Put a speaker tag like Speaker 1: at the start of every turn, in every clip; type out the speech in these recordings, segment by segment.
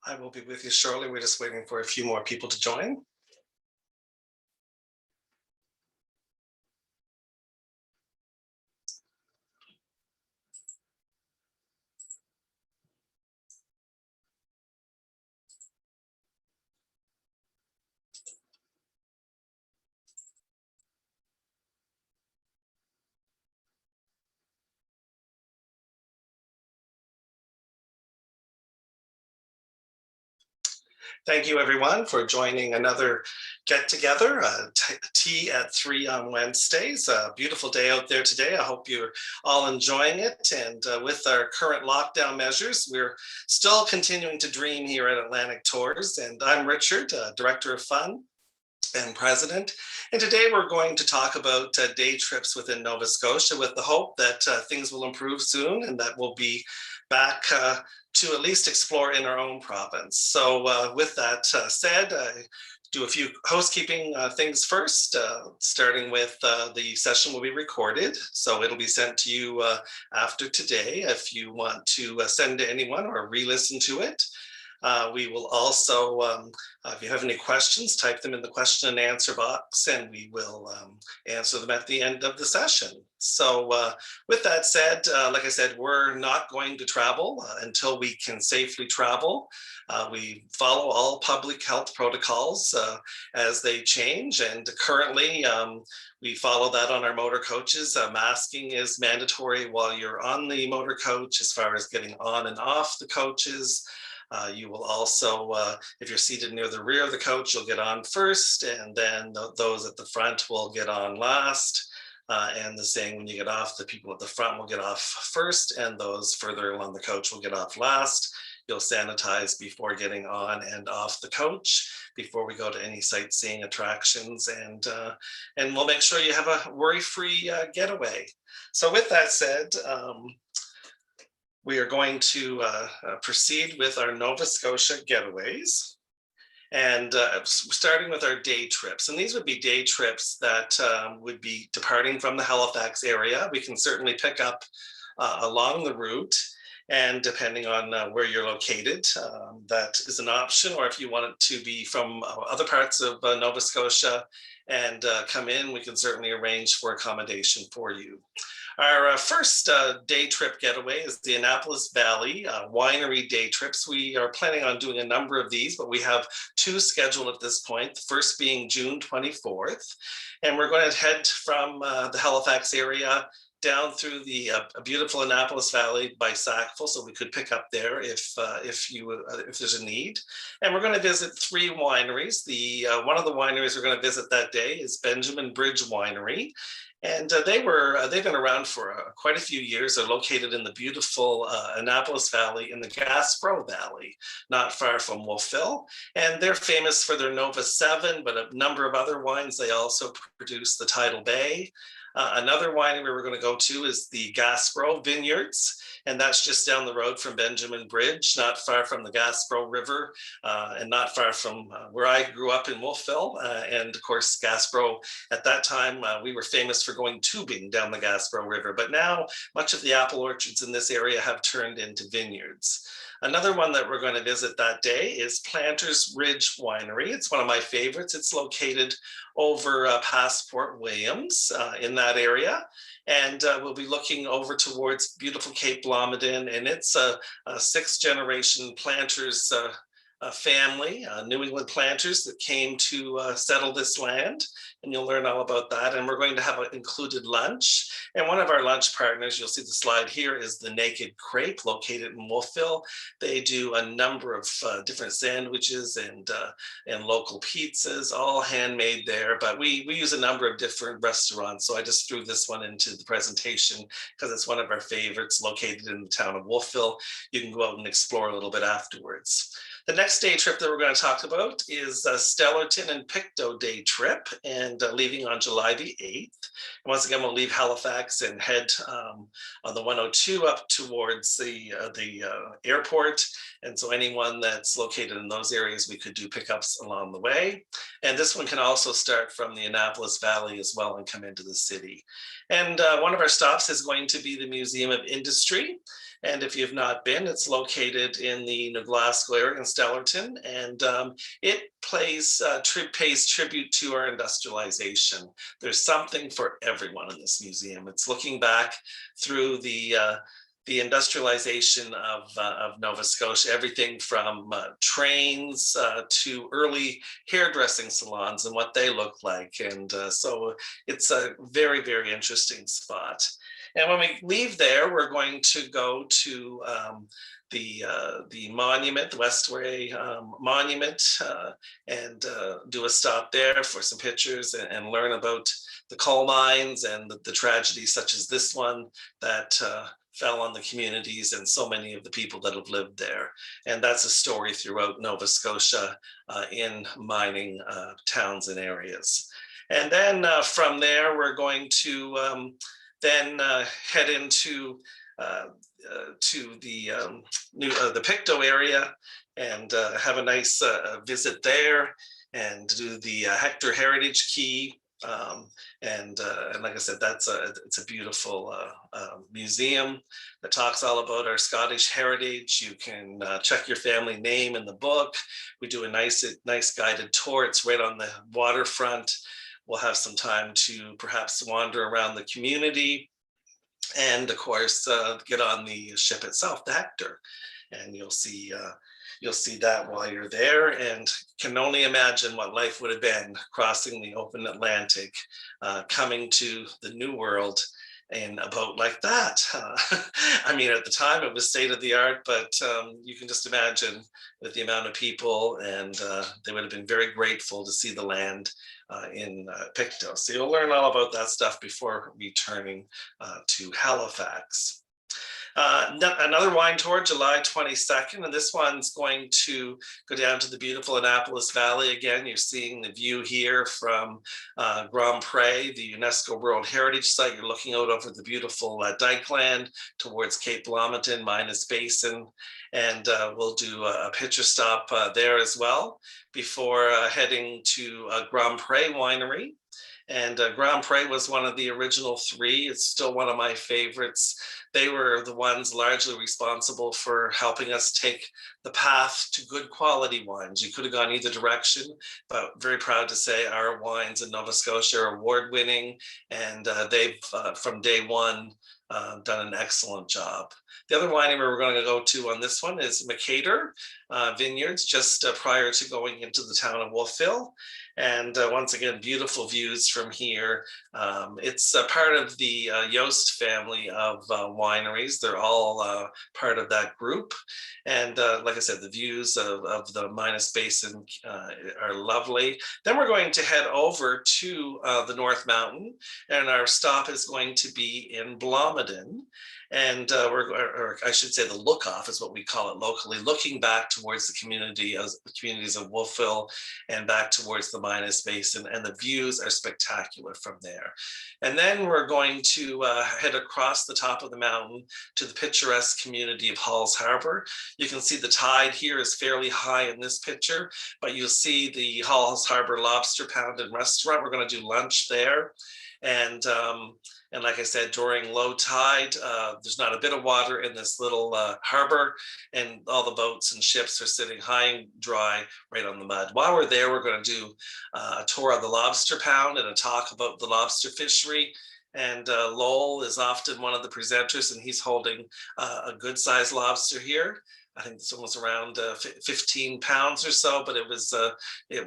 Speaker 1: I will be with you shortly. We're just waiting for a few more people to join. Thank you, everyone, for joining another get-together, tea at 3 on Wednesdays. A beautiful day out there today. I hope you're all enjoying it. And with our current lockdown measures, we're still continuing to dream here at Atlantic Tours. And I'm Richard, Director of Fun and President. And today we're going to talk about day trips within Nova Scotia with the hope that things will improve soon and that we'll be back to at least explore in our own province. So with that said, do a few housekeeping things first, starting with the session will be recorded. So it'll be sent to you after today if you want to send to anyone or re-listen to it. We will also, if you have any questions, type them in the question and answer box and we will answer them at the end of the session. So with that said, like I said, we're not going to travel until we can safely travel. We follow all public health protocols as they change, and currently we follow that on our motor coaches. Masking is mandatory while you're on the motor coach as far as getting on and off the coaches. You will also, if you're seated near the rear of the coach, you'll get on first, and then those at the front will get on last. And the same when you get off, the people at the front will get off first, and those further along the coach will get off last. You'll sanitize before getting on and off the coach before we go to any sightseeing attractions, and we'll make sure you have a worry-free getaway. So with that said, we are going to proceed with our Nova Scotia getaways, and starting with our day trips. And these would be day trips that would be departing from the Halifax area. We can certainly pick up along the route, and depending on where you're located, that is an option. Or if you want it to be from other parts of Nova Scotia and come in, we can certainly arrange for accommodation for you. Our first day trip getaway is the Annapolis Valley Winery day trips. We are planning on doing a number of these, but we have 2 scheduled at this point, the first being June 24th. And we're going to head from the Halifax area down through the beautiful Annapolis Valley by Sackville, so we could pick up there if there's a need. And we're going to visit 3 wineries. One of the wineries we're going to visit that day is Benjamin Bridge Winery. And they've been around for quite a few years. They're located in the beautiful Annapolis Valley in the Gaspereau Valley, not far from Wolfville. And they're famous for their Nova 7, but a number of other wines. They also produce the Tidal Bay. Another winery we're going to go to is the Grow Vineyards, and that's just down the road from Benjamin Bridge, not far from the Gaspereau River, and not far from where I grew up in Wolfville. And of course, Gaspereau, at that time, we were famous for going tubing down the Gaspereau River, but now much of the apple orchards in this area have turned into vineyards. Another one that we're going to visit that day is Planters Ridge Winery. It's one of my favorites. It's located over past Fort Williams in that area. And we'll be looking over towards beautiful Cape Blomidon, and it's a 6th generation planters family, New England planters that came to settle this land, and you'll learn all about that. And we're going to have an included lunch. And one of our lunch partners, you'll see the slide here, is the Naked Crepe, located in Wolfville. They do a number of different sandwiches and local pizzas, all handmade there. But we use a number of different restaurants, so I just threw this one into the presentation because it's one of our favorites, located in the town of Wolfville. You can go out and explore a little bit afterwards. The next day trip that we're going to talk about is Stellarton and Pictou day trip, and leaving on July the 8th. And once again, we'll leave Halifax and head on the 102 up towards the airport. And so anyone that's located in those areas, we could do pickups along the way. And this one can also start from the Annapolis Valley as well and come into the city. And one of our stops is going to be the Museum of Industry. And if you've not been, it's located in the New Glasgow area. And Stellarton, and it pays tribute to our industrialization. There's something for everyone in this museum. It's looking back through the industrialization of Nova Scotia, everything from trains to early hairdressing salons and what they look like. And so it's a very, very interesting spot. And when we leave there, we're going to go to the monument, the Westway Monument, and do a stop there for some pictures and learn about the coal mines and the tragedies such as this one that fell on the communities and so many of the people that have lived there. And that's a story throughout Nova Scotia in mining towns and areas. And then from there, we're going to then head into to the Pictou area and have a nice visit there and do the Hector Heritage Key. And like I said, it's a beautiful museum that talks all about our Scottish heritage. You can check your family name in the book. We do a nice guided tour. It's right on the waterfront. We'll have some time to perhaps wander around the community and of course get on the ship itself, the Hector, and you'll see that while you're there, and can only imagine what life would have been crossing the open Atlantic, coming to the New World in a boat like that. I mean, at the time it was state of the art, but you can just imagine with the amount of people, and they would have been very grateful to see the land in Pictou. So you'll learn all about that stuff before returning to Halifax. Another wine tour, July 22nd, and this one's going to go down to the beautiful Annapolis Valley. Again, you're seeing the view here from Grand Pre, the UNESCO World Heritage Site. You're looking out over the beautiful Dykeland towards Cape Breton, Minas Basin, and we'll do a picture stop there as well before heading to Grand Pre Winery. And Grand Pre was one of the original three. It's still one of my favorites. They were the ones largely responsible for helping us take the path to good quality wines. You could have gone either direction, but very proud to say our wines in Nova Scotia are award-winning, and they've, from day one, done an excellent job. The other winery we're going to go to on this one is Acadian Vineyards, just prior to going into the town of Wolfville. And once again, beautiful views from here. It's a part of the Yost family of wineries. They're all part of that group. And like I said, the views of the Minas Basin are lovely. Then we're going to head over to the North Mountain, and our stop is going to be in Blomidon. And or I should say the look off is what we call it locally, looking back towards the communities of Wolfville and back towards the Minas Basin, and the views are spectacular from there. And then we're going to head across the top of the mountain to the picturesque community of Halls Harbor. You can see the tide here is fairly high in this picture, but you'll see the Halls Harbor Lobster Pound and Restaurant. We're going to do lunch there. And like I said, during low tide, there's not a bit of water in this little harbor, and all the boats and ships are sitting high and dry right on the mud. While we're there, we're going to do a tour of the Lobster Pound and a talk about the lobster fishery. And Lowell is often one of the presenters, and he's holding a good-sized lobster here. I think this one was around 15 pounds or so, but it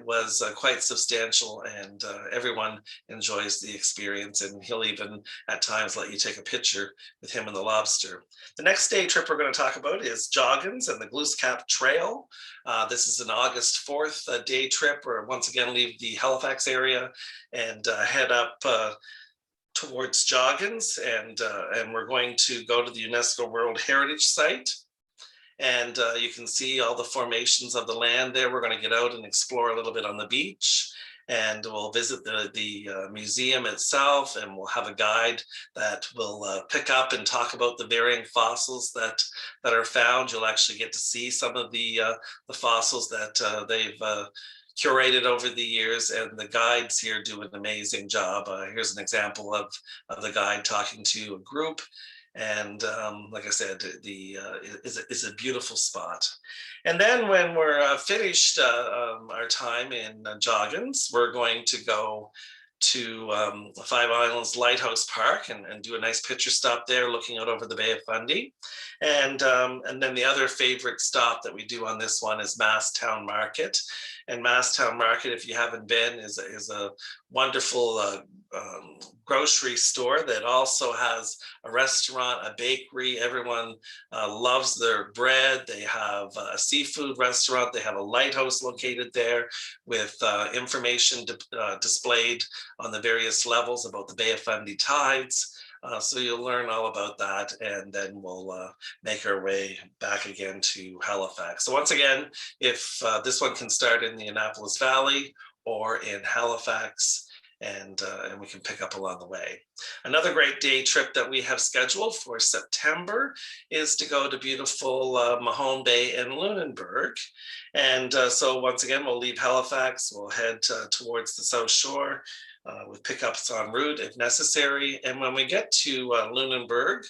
Speaker 1: was quite substantial, and everyone enjoys the experience, and he'll even at times let you take a picture with him and the lobster. The next day trip we're going to talk about is Joggins and the Cabba Trail. This is an August 4th day trip, where once again leave the Halifax area and head up towards Joggins, and we're going to go to the UNESCO World Heritage Site. And you can see all the formations of the land there. We're going to get out and explore a little bit on the beach, and we'll visit the museum itself, and we'll have a guide that will pick up and talk about the varying fossils that are found. You'll actually get to see some of the fossils that they've curated over the years, and the guides here do an amazing job. Here's an example of the guide talking to a group. And like I said, is a beautiful spot. And then when we're finished our time in Joggins, we're going to go to Five Islands Lighthouse Park and do a nice picture stop there, looking out over the Bay of Fundy. And then the other favorite stop that we do on this one is Masstown Market. And Masstown Market, if you haven't been, is a wonderful grocery store that also has a restaurant, a bakery. Everyone loves their bread. They have a seafood restaurant. They have a lighthouse located there with information displayed on the various levels about the Bay of Fundy tides. So you'll learn all about that, and then we'll make our way back again to Halifax. So once again, if this one can start in the Annapolis Valley or in Halifax, and we can pick up along the way. Another great day trip that we have scheduled for September is to go to beautiful Mahone Bay and Lunenburg. And so once again, we'll leave Halifax, we'll head towards the South Shore, with pickups en route if necessary. And when we get to Lunenburg,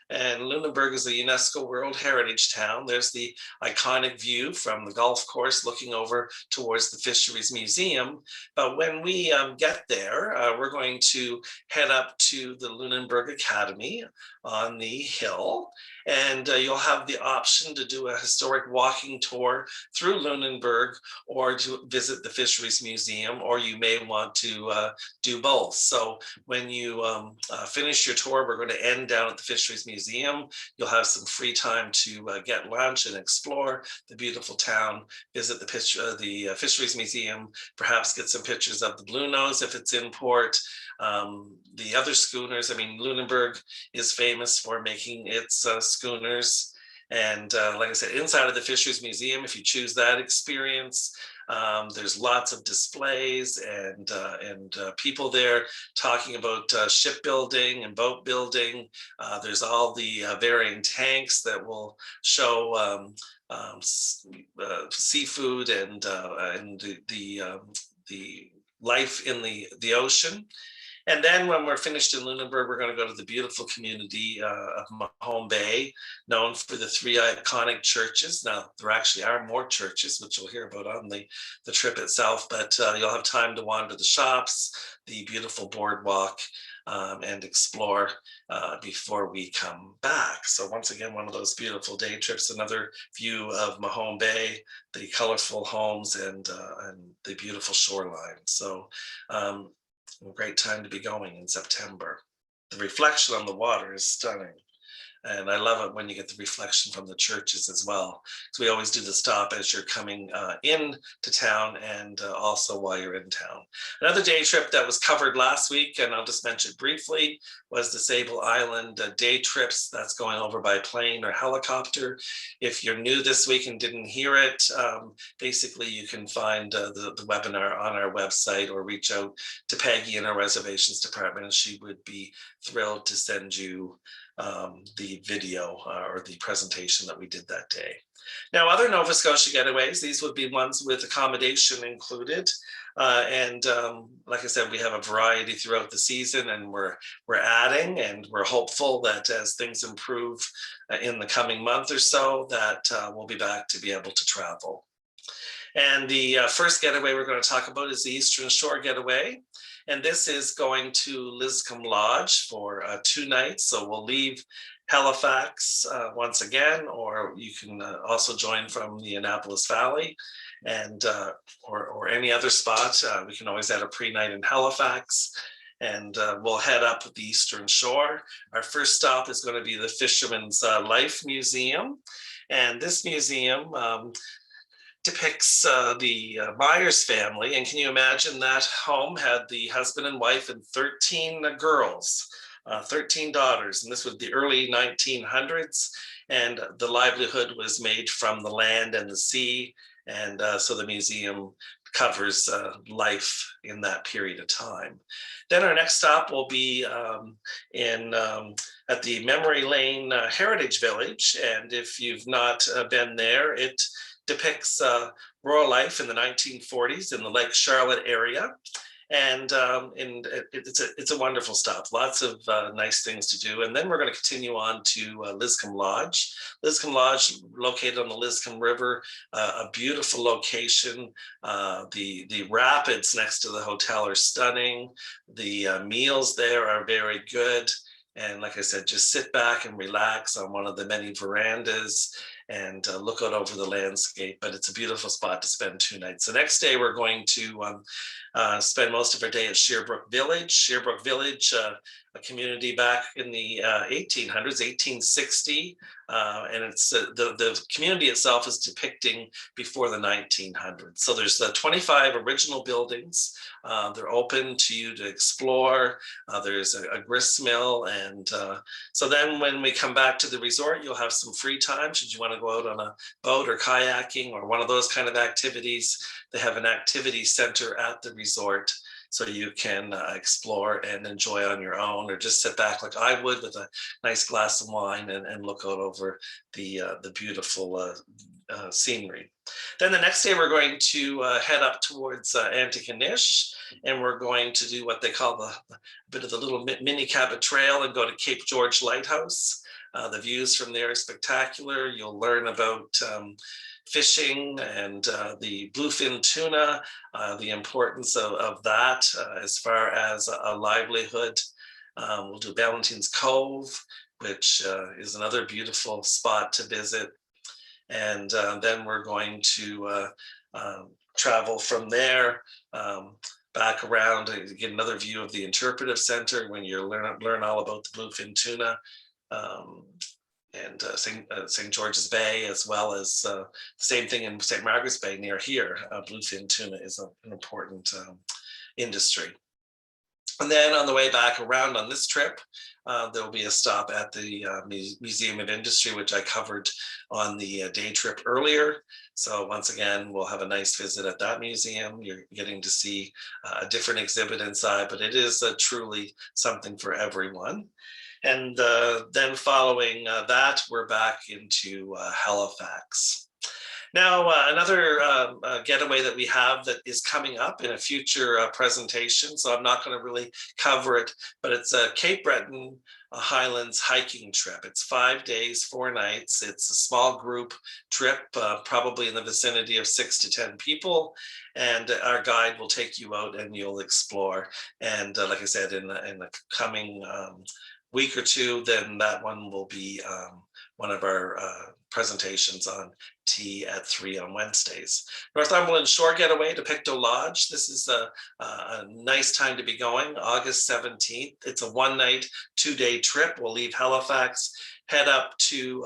Speaker 1: and Lunenburg is a UNESCO World Heritage Town, there's the iconic view from the golf course looking over towards the Fisheries Museum. But when we get there, we're going to head up to the Lunenburg Academy on the hill, and you'll have the option to do a historic walking tour through Lunenburg or to visit the Fisheries Museum, or you may want to do both. So when you finish your tour, we're going to end down at the Fisheries Museum. You'll have some free time to get lunch and explore the beautiful town, visit the Fisheries Museum, perhaps get some pictures of the Blue Nose if it's in port. The other schooners, I mean, Lunenburg is famous for making its schooners. And like I said, inside of the Fisheries Museum, if you choose that experience, there's lots of displays and people there talking about shipbuilding and boat building. There's all the varying tanks that will show seafood and the life in the ocean. And then when we're finished in Lunenburg, we're going to go to the beautiful community of Mahone Bay, known for the three iconic churches. Now, there actually are more churches, which you'll hear about on the trip itself, but you'll have time to wander the shops, the beautiful boardwalk, and explore before we come back. So once again, one of those beautiful day trips, another view of Mahone Bay, the colorful homes and the beautiful shoreline. So a great time to be going in September. The reflection on the water is stunning. And I love it when you get the reflection from the churches as well. So we always do the stop as you're coming in to town and also while you're in town. Another day trip that was covered last week, and I'll just mention briefly, was the Sable Island day trips. That's going over by plane or helicopter. If you're new this week and didn't hear it, basically you can find the webinar on our website or reach out to Peggy in our reservations department, and she would be thrilled to send you the video or the presentation that we did that day. Now, other Nova Scotia getaways, these would be ones with accommodation included. Like I said, we have a variety throughout the season, and we're adding, and we're hopeful that as things improve in the coming month or so, that we'll be back to be able to travel. And the first getaway we're going to talk about is the Eastern Shore Getaway. And this is going to Liscombe Lodge for 2 nights. So we'll leave Halifax once again, or you can also join from the Annapolis Valley and or any other spot. We can always add a pre-night in Halifax, and we'll head up the Eastern Shore. Our first stop is going to be the Fisherman's Life Museum. And this museum depicts the Myers family. And can you imagine that home had the husband and wife and 13 girls, 13 daughters. And this was the early 1900s. And the livelihood was made from the land and the sea. And so the museum covers life in that period of time. Then our next stop will be at the Memory Lane Heritage Village. And if you've not been there, it depicts rural life in the 1940s in the Lake Charlotte area. It's a wonderful stop. Lots of nice things to do. And then we're going to continue on to Liscombe Lodge. Liscombe Lodge, located on the Liscombe River, a beautiful location. The rapids next to the hotel are stunning. The meals there are very good. And like I said, just sit back and relax on one of the many verandas and look out over the landscape. But it's a beautiful spot to spend 2 nights. The next day, we're going to spend most of our day at Sherbrooke Village. Sherbrooke Village, a community back in the 1800s, 1860. And it's the community itself is depicting before the 1900s. So there's 25 original buildings. They're open to you to explore. There's a grist mill. And so then when we come back to the resort, you'll have some free time. Should you want to go out on a boat or kayaking or one of those kind of activities, they have an activity center at the resort. So you can explore and enjoy on your own, or just sit back like I would with a nice glass of wine and look out over the beautiful scenery. Then the next day, we're going to head up towards Antigonish, and we're going to do what they call a bit of the little mini Cabba Trail and go to Cape George Lighthouse. The views from there are spectacular. You'll learn about fishing and the bluefin tuna, the importance of that as far as a livelihood. We'll do Ballantyne's Cove, which is another beautiful spot to visit. And then we're going to travel from there back around to get another view of the interpretive center when you learn all about the bluefin tuna. And St. George's Bay, as well as same thing in St. Margaret's Bay near here. Bluefin tuna is an important industry. And then on the way back around on this trip, there will be a stop at the Museum of Industry, which I covered on the day trip earlier. So once again, we'll have a nice visit at that museum. You're getting to see a different exhibit inside, but it is truly something for everyone. And then following that, we're back into Halifax. Now, another getaway that we have that is coming up in a future presentation, so I'm not going to really cover it, but it's a Cape Breton Highlands hiking trip. It's 5 days, 4 nights. It's a small group trip, probably in the vicinity of 6 to 10 people. And our guide will take you out and you'll explore. And like I said, in the coming week or two, then that one will be one of our presentations on tea at 3 on Wednesdays. Northumberland Shore Getaway to Pictou Lodge. This is a nice time to be going, August 17th. It's a 1-night, 2-day trip. We'll leave Halifax, head up to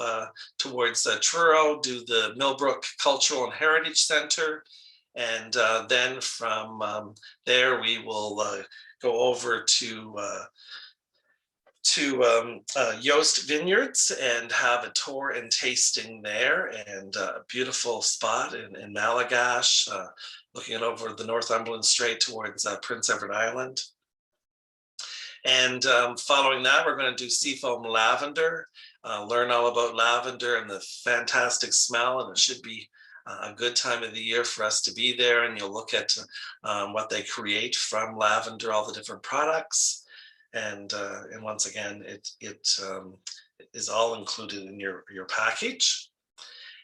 Speaker 1: towards Truro, do the Millbrook Cultural and Heritage Center. And then from there, we will go over to Yost Vineyards and have a tour and tasting there, and a beautiful spot in Malagash, looking over the Northumberland Strait towards Prince Edward Island. And following that, we're going to do Seafoam Lavender, learn all about lavender and the fantastic smell, and it should be a good time of the year for us to be there. And you'll look at what they create from lavender, all the different products. And once again, it is all included in your package.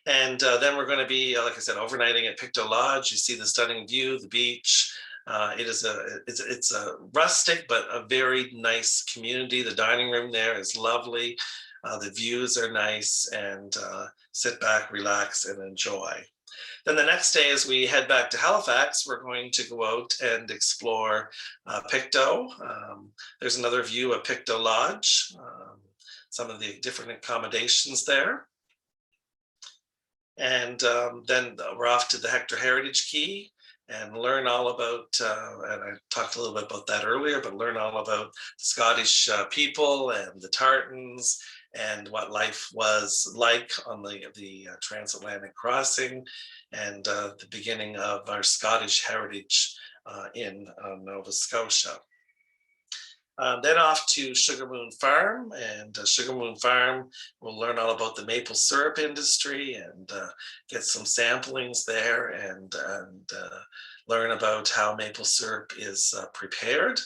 Speaker 1: And then we're going to be, like I said, overnighting at Pictou Lodge. You see the stunning view, the beach. It's a rustic but a very nice community. The dining room there is lovely. The views are nice, and sit back, relax, and enjoy. Then the next day, as we head back to Halifax, we're going to go out and explore Pictou. There's another view of Pictou Lodge, some of the different accommodations there. And then we're off to the Hector Heritage Quay and learn all about, and I talked a little bit about that earlier, but learn all about Scottish people and the tartans and what life was like on the transatlantic crossing, and the beginning of our Scottish heritage in Nova Scotia. Then off to Sugar Moon Farm, and Sugar Moon Farm, we'll learn all about the maple syrup industry and get some samplings there, and learn about how maple syrup is prepared.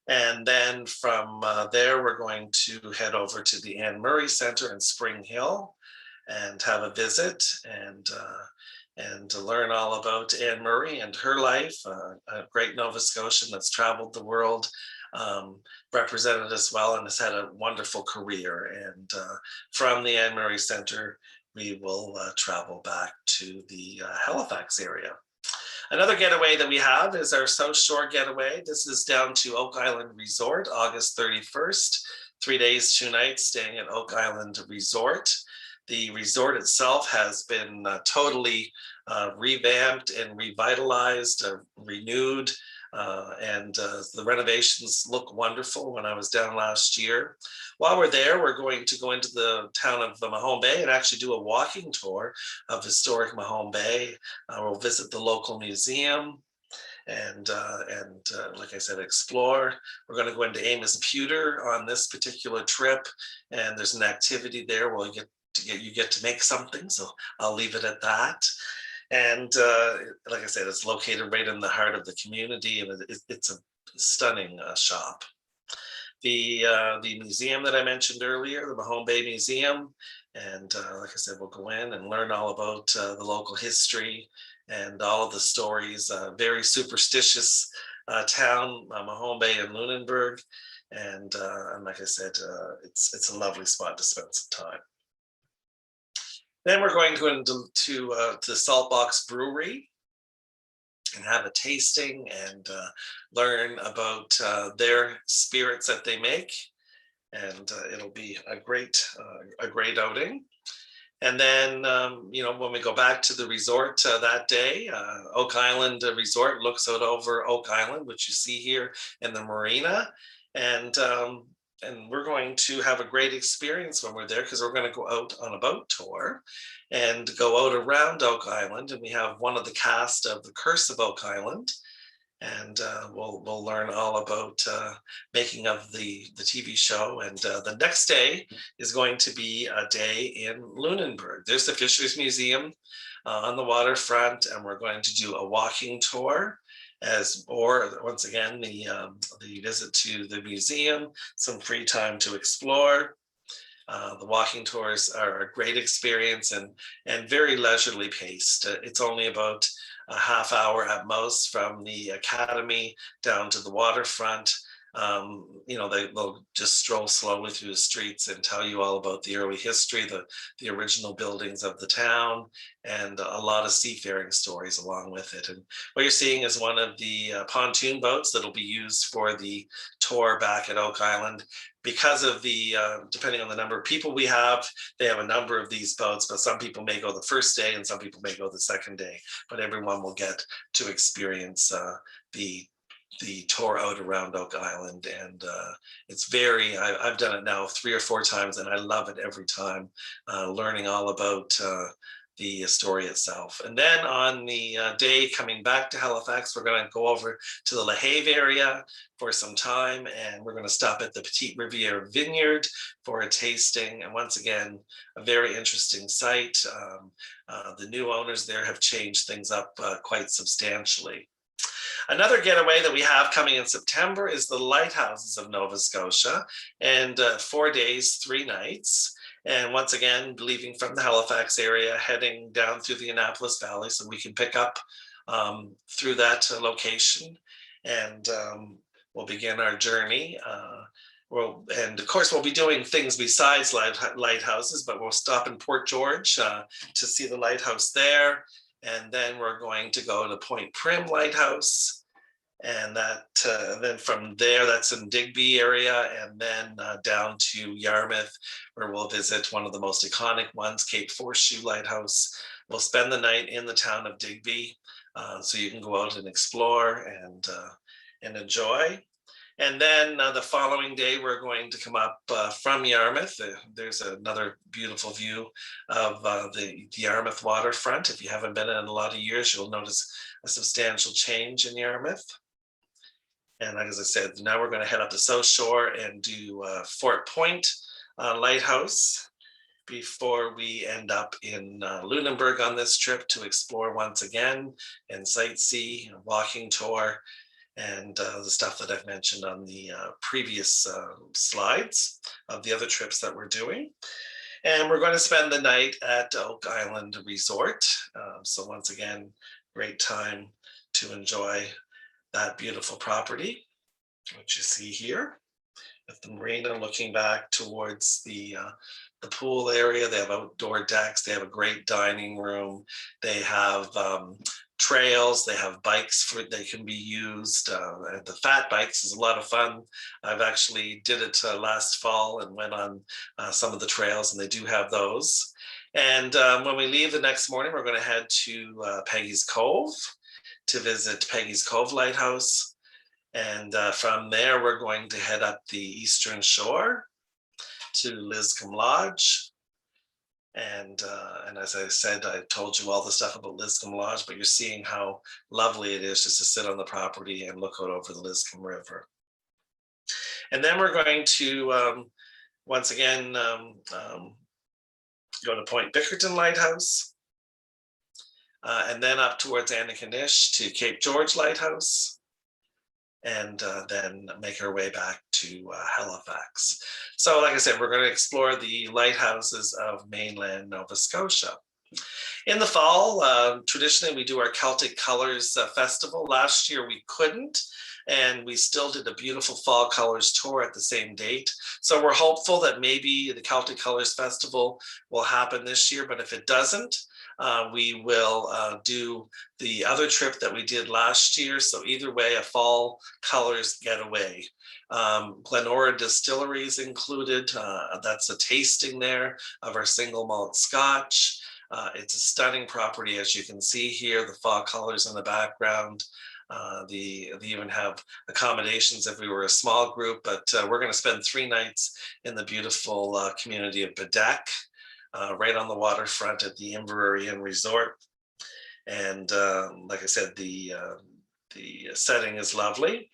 Speaker 1: And then from there, we're going to head over to the Anne Murray Center in Spring Hill and have a visit and to learn all about Anne Murray and her life, a great Nova Scotian that's traveled the world, represented us well, and has had a wonderful career. And from the Anne Murray Center, we will travel back to the Halifax area. Another getaway that we have is our South Shore getaway. This is down to Oak Island Resort, August 31st, 3 days, 2 nights, staying at Oak Island Resort. The resort itself has been totally revamped and revitalized, renewed, and the renovations look wonderful when I was down last year. While we're there, we're going to go into the town of Mahone Bay and actually do a walking tour of historic Mahone Bay. We'll visit the local museum and like I said, explore. We're going to go into Amos Pewter on this particular trip, and there's an activity there where you get to make something, so I'll leave it at that. And like I said, it's located right in the heart of the community, and it's a stunning shop. The museum that I mentioned earlier, the Mahone Bay Museum, and like I said, we'll go in and learn all about the local history and all of the stories. Very superstitious town, Mahone Bay and Lunenburg, and like I said, it's a lovely spot to spend some time. Then we're going to go into the Saltbox Brewery and have a tasting and learn about their spirits that they make, and it'll be a great outing. And then when we go back to the resort that day, Oak Island Resort looks out over Oak Island, which you see here in the marina, and we're going to have a great experience when we're there, because we're going to go out on a boat tour and go out around Oak Island. And we have one of the cast of The Curse of Oak Island. And we'll learn all about making of the TV show. And the next day is going to be a day in Lunenburg. There's the Fisheries Museum on the waterfront, and we're going to do a walking tour, or once again, the visit to the museum, some free time to explore. The walking tours are a great experience and very leisurely paced. It's only about a half hour at most from the academy down to the waterfront. They'll just stroll slowly through the streets and tell you all about the early history, the original buildings of the town, and a lot of seafaring stories along with it. And what you're seeing is one of the pontoon boats that'll be used for the tour back at Oak Island. Because of the, depending on the number of people we have, they have a number of these boats, but some people may go the first day and some people may go the second day, but everyone will get to experience the tour out around Oak Island. And I've done it now 3 or 4 times, and I love it every time, learning all about the story itself. And then on the day coming back to Halifax, we're going to go over to the La Have area for some time, and we're going to stop at the Petite Riviere Vineyard for a tasting. And once again, a very interesting site. The new owners there have changed things up quite substantially. Another getaway that we have coming in September is the Lighthouses of Nova Scotia, and 4 days, 3 nights. And once again, leaving from the Halifax area, heading down through the Annapolis Valley, so we can pick up through that location, and we'll begin our journey. And of course, we'll be doing things besides lighthouses, but we'll stop in Port George to see the lighthouse there. And then we're going to go to Point Prim Lighthouse. And then from there, that's in Digby area, and then down to Yarmouth, where we'll visit one of the most iconic ones, Cape Horseshoe Lighthouse. We'll spend the night in the town of Digby, so you can go out and explore and enjoy. And then the following day, we're going to come up from Yarmouth. There's another beautiful view of the Yarmouth waterfront. If you haven't been in a lot of years, you'll notice a substantial change in Yarmouth. And as I said, now we're going to head up to South Shore and do Fort Point Lighthouse. before we end up in Lunenburg on this trip to explore once again and sightsee, walking tour, and the stuff that I've mentioned on the previous slides of the other trips that we're doing. And we're going to spend the night at Oak Island Resort. So once again, great time to enjoy that beautiful property, which you see here, with the marina looking back towards the pool area. They have outdoor decks. They have a great dining room. They have trails. They have bikes they can be used. The fat bikes is a lot of fun. I've actually did it last fall and went on some of the trails, and they do have those. And when we leave the next morning, we're going to head to Peggy's Cove to visit Peggy's Cove Lighthouse. And from there, we're going to head up the Eastern Shore to Liscombe Lodge. And as I said, I told you all the stuff about Liscombe Lodge, but you're seeing how lovely it is just to sit on the property and look out over the Liscombe River. And then we're going to, once again, go to Point Bickerton Lighthouse, and then up towards Annapolis to Cape George Lighthouse, and then make our way back to Halifax. So like I said, we're going to explore the lighthouses of mainland Nova Scotia. In the fall, traditionally we do our Celtic Colors Festival. Last year we couldn't, and we still did a beautiful Fall Colors tour at the same date. So we're hopeful that maybe the Celtic Colors Festival will happen this year, but if it doesn't, we will do the other trip that we did last year. So either way, a Fall Colors Getaway. Glenora Distillery is included. That's a tasting there of our single malt Scotch. It's a stunning property, as you can see here, the fall colors in the background. They even have accommodations if we were a small group, but we're going to spend 3 nights in the beautiful community of Bedeck, right on the waterfront at the Inverary Inn Resort. And like I said, the setting is lovely.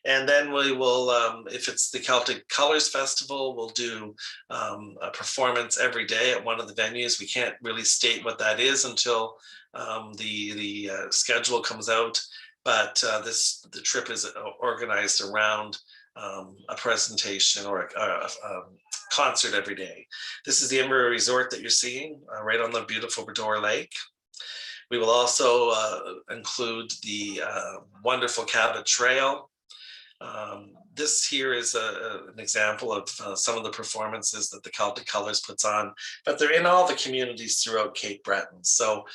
Speaker 1: And then we will, if it's the Celtic Colors Festival, we'll do a performance every day at one of the venues. We can't really state what that is until the schedule comes out. But the trip is organized around a presentation or a concert every day. This is the Inverary Resort that you're seeing right on the beautiful Bredor Lake. We will also include the wonderful Cabba Trail. This here is an example of some of the performances that the Celtic Colors puts on, but they're in all the communities throughout Cape Breton. So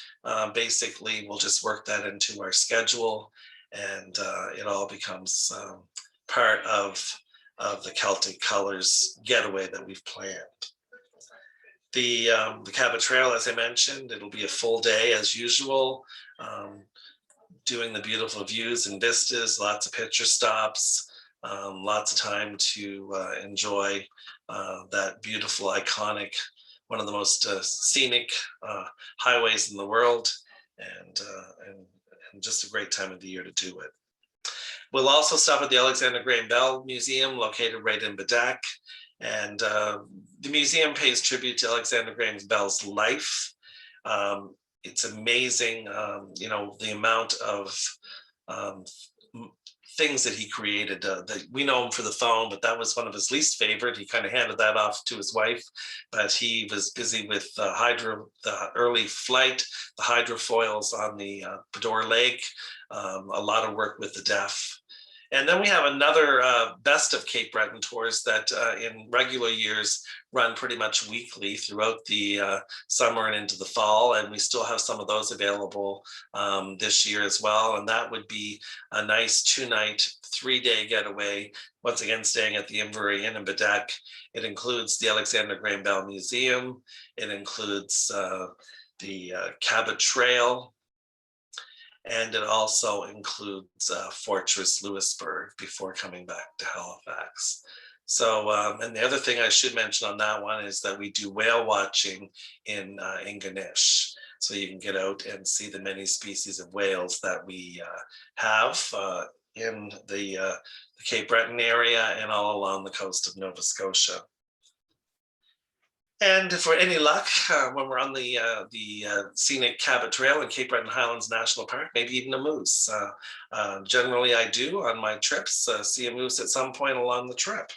Speaker 1: basically, we'll just work that into our schedule, and it all becomes part of the Celtic Colors getaway that we've planned. The Cabba Trail, as I mentioned, it'll be a full day as usual. Doing the beautiful views and vistas, lots of picture stops, lots of time to enjoy that beautiful, iconic, one of the most scenic highways in the world, and just a great time of the year to do it. We'll also stop at the Alexander Graham Bell Museum, located right in Bedeck, and the museum pays tribute to Alexander Graham Bell's life. It's amazing, the amount of things that he created. That we know him for the phone, but that was one of his least favorite. He kind of handed that off to his wife, but he was busy with the early flight, the hydrofoils on the Bredor Lake, a lot of work with the deaf. And then we have another Best of Cape Breton tours that in regular years run pretty much weekly throughout the summer and into the fall. And we still have some of those available this year as well. And that would be a nice 2-night, 3-day getaway, once again staying at the Inverary Inn in Bedeck. It includes the Alexander Graham Bell Museum. It includes the Cabba Trail. And it also includes Fortress Louisbourg before coming back to Halifax. So, and the other thing I should mention on that one is that we do whale watching in Ganesh. So you can get out and see the many species of whales that we have in the Cape Breton area and all along the coast of Nova Scotia. And for any luck, when we're on the scenic Cabba Trail in Cape Breton Highlands National Park, maybe even a moose. Generally, I do on my trips see a moose at some point along the trip.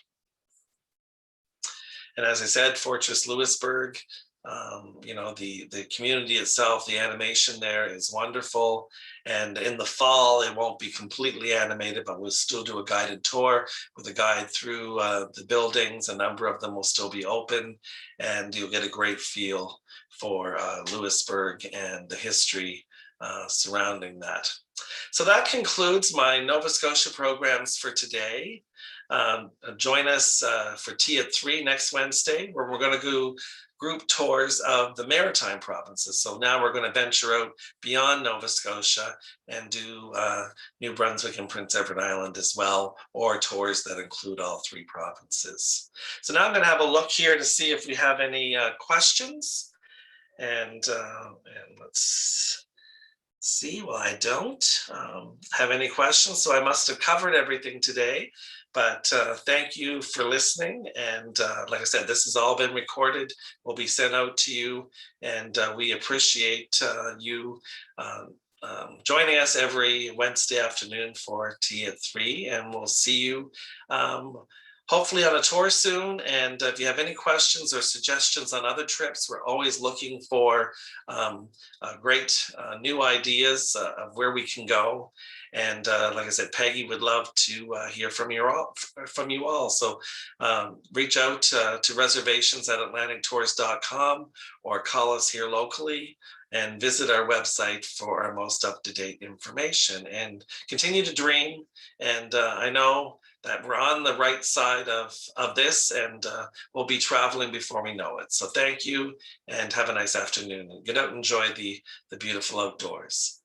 Speaker 1: And as I said, Fortress Louisburg, the community itself, the animation there is wonderful. And in the fall, it won't be completely animated, but we'll still do a guided tour with a guide through the buildings. A number of them will still be open, and you'll get a great feel for Louisburg and the history surrounding that. So that concludes my Nova Scotia programs for today. Join us for tea at 3 next Wednesday, where we're going to go group tours of the maritime provinces. So now we're going to venture out beyond Nova Scotia and do New Brunswick and Prince Edward Island as well, or tours that include all 3 provinces. So now I'm going to have a look here to see if we have any questions. And let's see. Well, I don't have any questions, so I must have covered everything today. But thank you for listening. And like I said, this has all been recorded, will be sent out to you. And we appreciate you joining us every Wednesday afternoon for tea at 3. And we'll see you hopefully on a tour soon. And if you have any questions or suggestions on other trips, we're always looking for great new ideas of where we can go. And like I said, Peggy would love to hear from you all. So reach out to reservations at atlantictours.com or call us here locally and visit our website for our most up-to-date information, and continue to dream. And I know that we're on the right side of this, and we'll be traveling before we know it. So thank you, and have a nice afternoon, and get out and enjoy the beautiful outdoors.